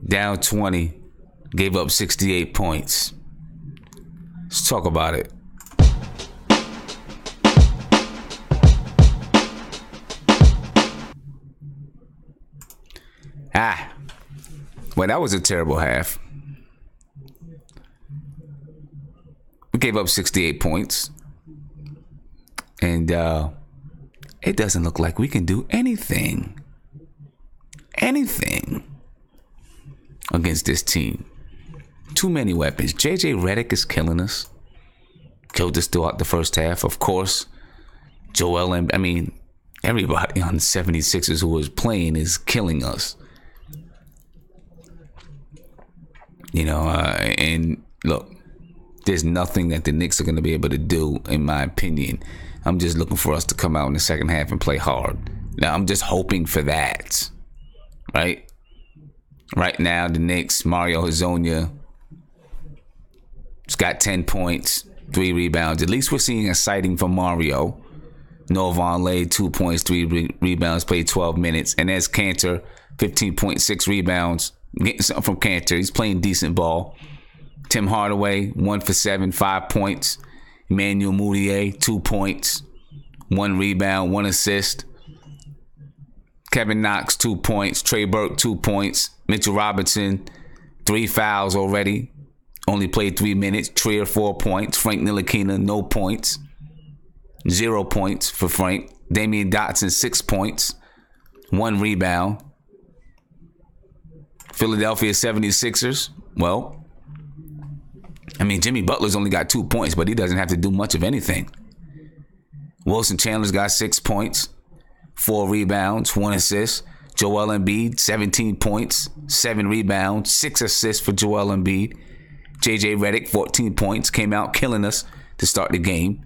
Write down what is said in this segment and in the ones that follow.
down 20, gave up 68 points. Let's talk about it. Well, that was a terrible half. We gave up 68 points. And it doesn't look like we can do anything against this team. Too many weapons. JJ Redick is killing us. Killed us throughout the first half. Of course, everybody on the 76ers who was playing is killing us. And look, there's nothing that the Knicks are going to be able to do, in my opinion. I'm just looking for us to come out in the second half and play hard. Now, I'm just hoping for that, right? Right now, the Knicks, Mario Hezonja, has got 10 points, 3 rebounds. At least we're seeing a sighting from Mario. Noah Vonleh, 2 points, 3 rebounds, played 12 minutes. And there's Cantor, 15.6 rebounds. Getting something from Cantor. He's playing decent ball. Tim Hardaway, 1 for 7, 5 points. Emmanuel Mudiay, 2 points, 1 rebound, 1 assist. Kevin Knox, 2 points. Trey Burke, 2 points. Mitchell Robinson, 3 fouls already. Only played 3 minutes. Trier, 4 points. Frank Ntilikina, no points. 0 points for Frank. Damian Dotson, 6 points. 1 rebound. Philadelphia 76ers, well, Jimmy Butler's only got 2 points, but he doesn't have to do much of anything. Wilson Chandler's got 6 points, 4 rebounds, 1 assist. Joel Embiid, 17 points, 7 rebounds, 6 assists for Joel Embiid. JJ Redick, 14 points, came out killing us to start the game.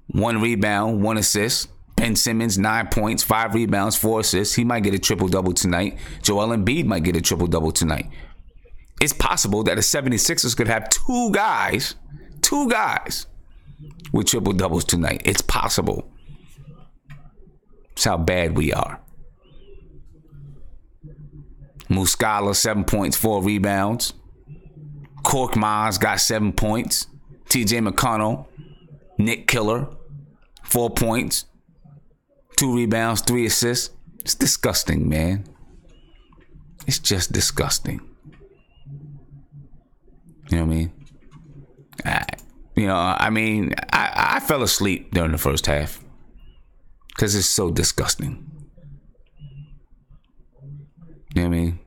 1 rebound, 1 assist. Ben Simmons, 9 points, 5 rebounds, 4 assists. He might get a triple-double tonight. Joel Embiid might get a triple-double tonight. It's possible that the 76ers could have 2 guys with triple-doubles tonight. It's possible. That's how bad we are. Muscala, 7 points, 4 rebounds. Korkmaz got 7 points. TJ McConnell, Nick Killer, 4 points. 2 rebounds, 3 assists. It's disgusting, man. It's just disgusting. You know what I mean? I fell asleep during the first half because it's so disgusting. You know what I mean?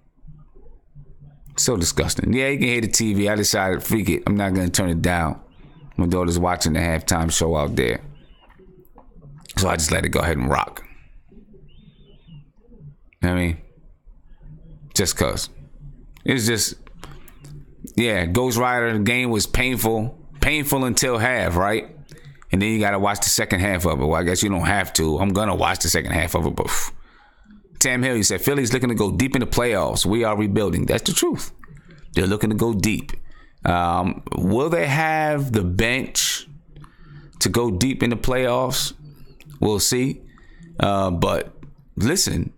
So disgusting. Yeah, you can hear the TV. I decided, freak it. I'm not going to turn it down. My daughter's watching the halftime show out there. So I just let it go ahead and rock. You know what I mean? Just cause. It's just, Ghost Rider, the game was painful until half, right? And then you got to watch the second half of it. Well, I guess you don't have to. I'm going to watch the second half of it, but Tam Hill, you said, Philly's looking to go deep in the playoffs. We are rebuilding. That's the truth. They're looking to go deep. Will they have the bench to go deep in the playoffs? We'll see. But listen,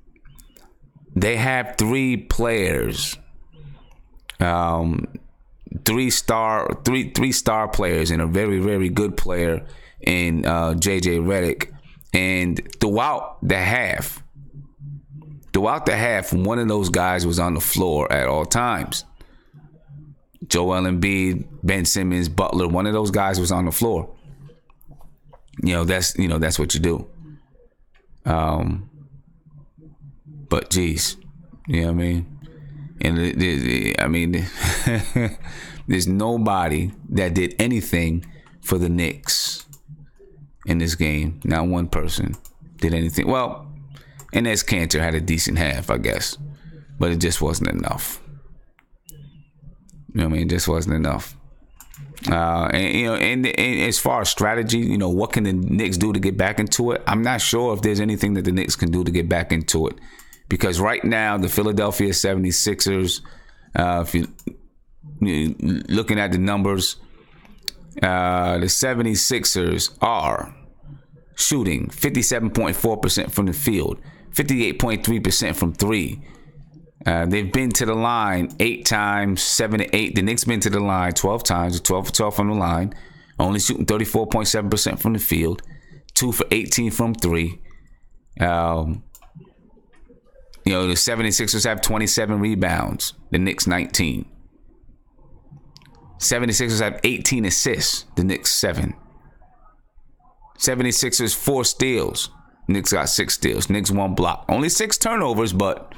they have 3 players, 3 star players, and a very, very good player in JJ Redick. And throughout the half, one of those guys was on the floor at all times. Joel Embiid, Ben Simmons, Butler, one of those guys was on the floor. That's what you do. But geez, you know what I mean? And there's nobody that did anything for the Knicks in this game. Not one person did anything. Well, and as Cantor had a decent half, I guess, but it just wasn't enough. You know what I mean? It just wasn't enough. And as far as strategy, what can the Knicks do to get back into it? I'm not sure if there's anything that the Knicks can do to get back into it. Because right now, the Philadelphia 76ers, if you're looking at the numbers, the 76ers are shooting 57.4% from the field, 58.3% from 3, They've been to the line 8 times, 7 to 8. The Knicks been to the line 12 times, 12 for 12 from the line, only shooting 34.7% from the field, 2 for 18 from 3. The 76ers have 27 rebounds, the Knicks 19. 76ers have 18 assists, the Knicks 7. 76ers 4 steals, Knicks got 6 steals, Knicks 1 block. Only 6 turnovers, but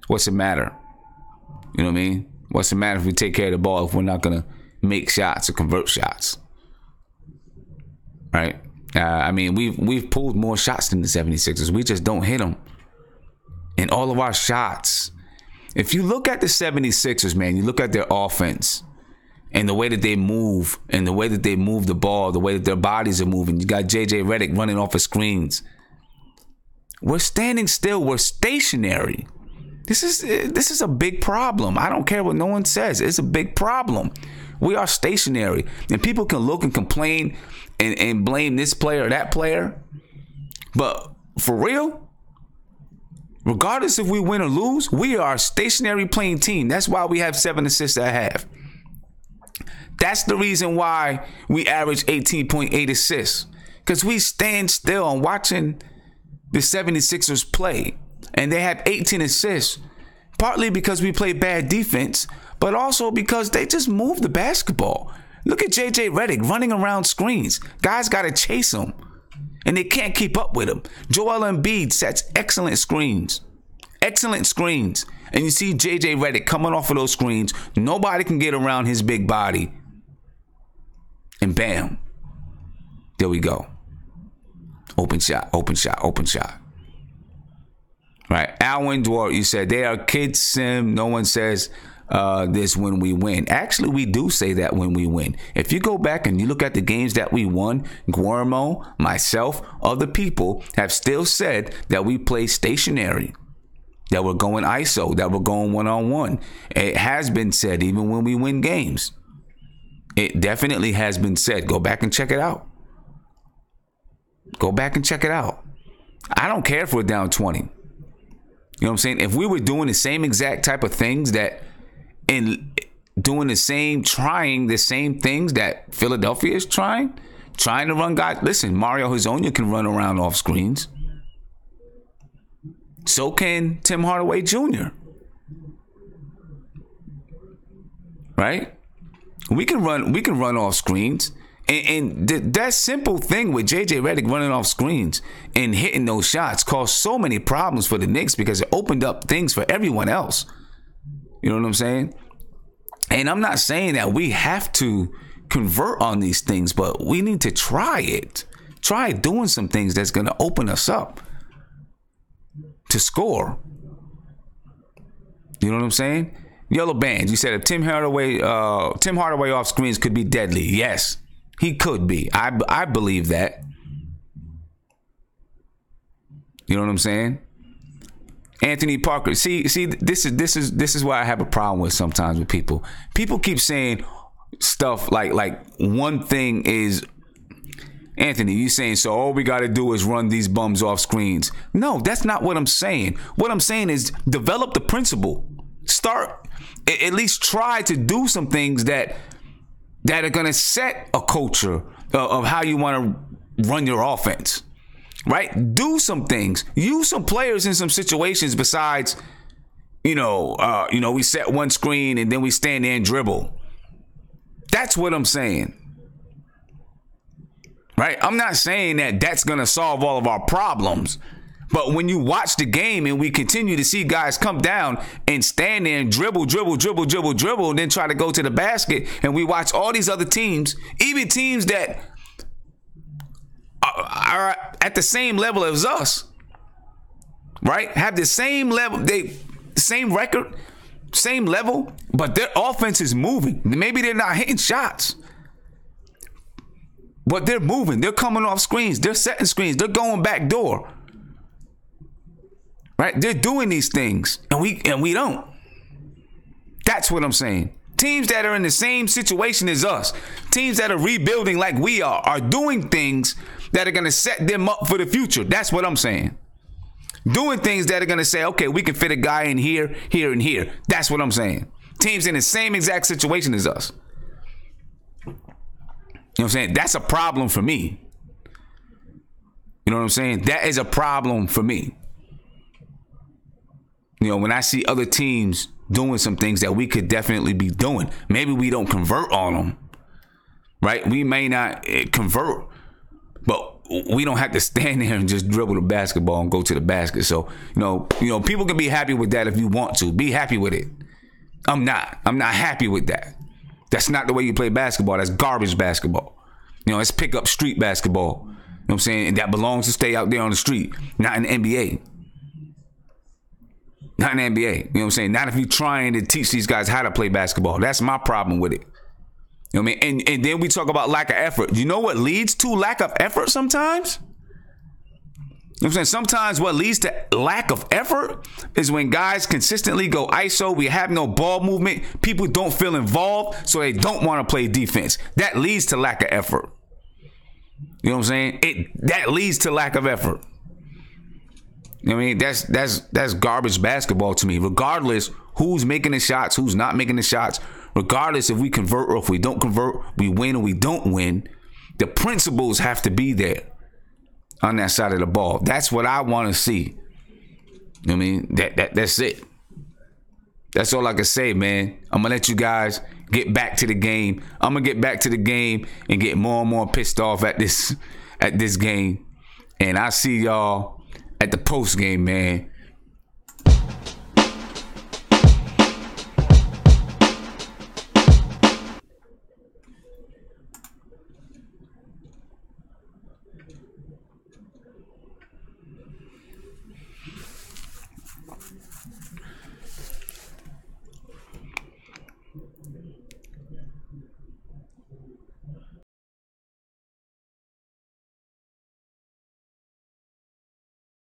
what's the matter? You know what I mean? What's the matter if we take care of the ball if we're not going to make shots or convert shots? Right? We've pulled more shots than the 76ers. We just don't hit them. And all of our shots. If you look at the 76ers, man, you look at their offense and the way that they move and the way that they move the ball, the way that their bodies are moving. You got J.J. Redick running off of screens. We're standing still. We're stationary. This is a big problem. I don't care what no one says. It's a big problem. We are stationary. And people can look and complain and blame this player or that player. But for real, regardless if we win or lose, we are a stationary playing team. That's why we have 7 assists at half. That's the reason why we average 18.8 assists. Because we stand still and watching the 76ers play. And they have 18 assists. Partly because we play bad defense, but also because they just move the basketball. Look at J.J. Redick running around screens. Guys got to chase him. And they can't keep up with him. Joel Embiid sets excellent screens. Excellent screens. And you see J.J. Redick coming off of those screens. Nobody can get around his big body. And bam. There we go. Open shot, open shot, open shot. Right. Alwyn Dwart, you said they are kids sim. No one says this when we win. Actually, we do say that when we win. If you go back and you look at the games that we won, Guillermo, myself, other people have still said that we play stationary, that we're going ISO, that we're going one-on-one. It has been said even when we win games. It definitely has been said. Go back and check it out. Go back and check it out. I don't care if we're down 20. You know what I'm saying? If we were doing the same exact type of things trying the same things that Philadelphia is trying to run guys. Listen, Mario Hezonja can run around off screens. So can Tim Hardaway Jr. Right? We can run off screens. And that simple thing with J.J. Redick running off screens and hitting those shots caused so many problems for the Knicks because it opened up things for everyone else. You know what I'm saying? And I'm not saying that we have to convert on these things, but we need to try it. Try doing some things that's going to open us up to score. You know what I'm saying? Yellow Bands, you said if Tim Hardaway off screens could be deadly. Yes. He could be. I believe that. You know what I'm saying? Anthony Parker. See. This is why I have a problem with sometimes with people. People keep saying stuff like one thing is, Anthony, you saying so all we got to do is run these bums off screens. No, that's not what I'm saying. What I'm saying is develop the principle. Start at least try to do some things that are going to set a culture of how you want to run your offense, right? Do some things. Use some players in some situations besides, we set one screen and then we stand there and dribble. That's what I'm saying, right? I'm not saying that that's going to solve all of our problems. But when you watch the game and we continue to see guys come down and stand there and dribble, and then try to go to the basket, and we watch all these other teams, even teams that are at the same level as us, right? Have the same level, same record, same level, but their offense is moving. Maybe they're not hitting shots, but they're moving. They're coming off screens. They're setting screens. They're going back door. Right? They're doing these things and we don't. That's what I'm saying. Teams that are in the same situation as us, teams that are rebuilding like we are doing things that are going to set them up for the future. That's what I'm saying. Doing things that are going to say, okay, we can fit a guy in here, here, and here. That's what I'm saying. Teams in the same exact situation as us. You know what I'm saying? That's a problem for me. You know what I'm saying? That is a problem for me. You know, when I see other teams doing some things that we could definitely be doing, maybe we don't convert on them, right? We may not convert, but we don't have to stand there and just dribble the basketball and go to the basket. So, you know, people can be happy with that if you want to. Be happy with it. I'm not happy with that. That's not the way you play basketball. That's garbage basketball. You know, it's pick up street basketball. You know what I'm saying? And that belongs to stay out there on the street, not in the NBA. Not in the NBA. You know what I'm saying? Not if you're trying to teach these guys how to play basketball. That's my problem with it. You know what I mean? And then we talk about lack of effort. You know what leads to lack of effort sometimes? You know what I'm saying? Sometimes what leads to lack of effort is when guys consistently go ISO. We have no ball movement. People don't feel involved, so they don't want to play defense. That leads to lack of effort. You know what I'm saying? That leads to lack of effort. You know what I mean? That's garbage basketball to me. Regardless who's making the shots, who's not making the shots, regardless if we convert or if we don't convert, we win or we don't win, the principles have to be there on that side of the ball. That's what I want to see. You know what I mean? That's it. That's all I can say, man. I'm going to let you guys get back to the game. I'm going to get back to the game and get more and more pissed off at this game. And I see y'all at the post game, man.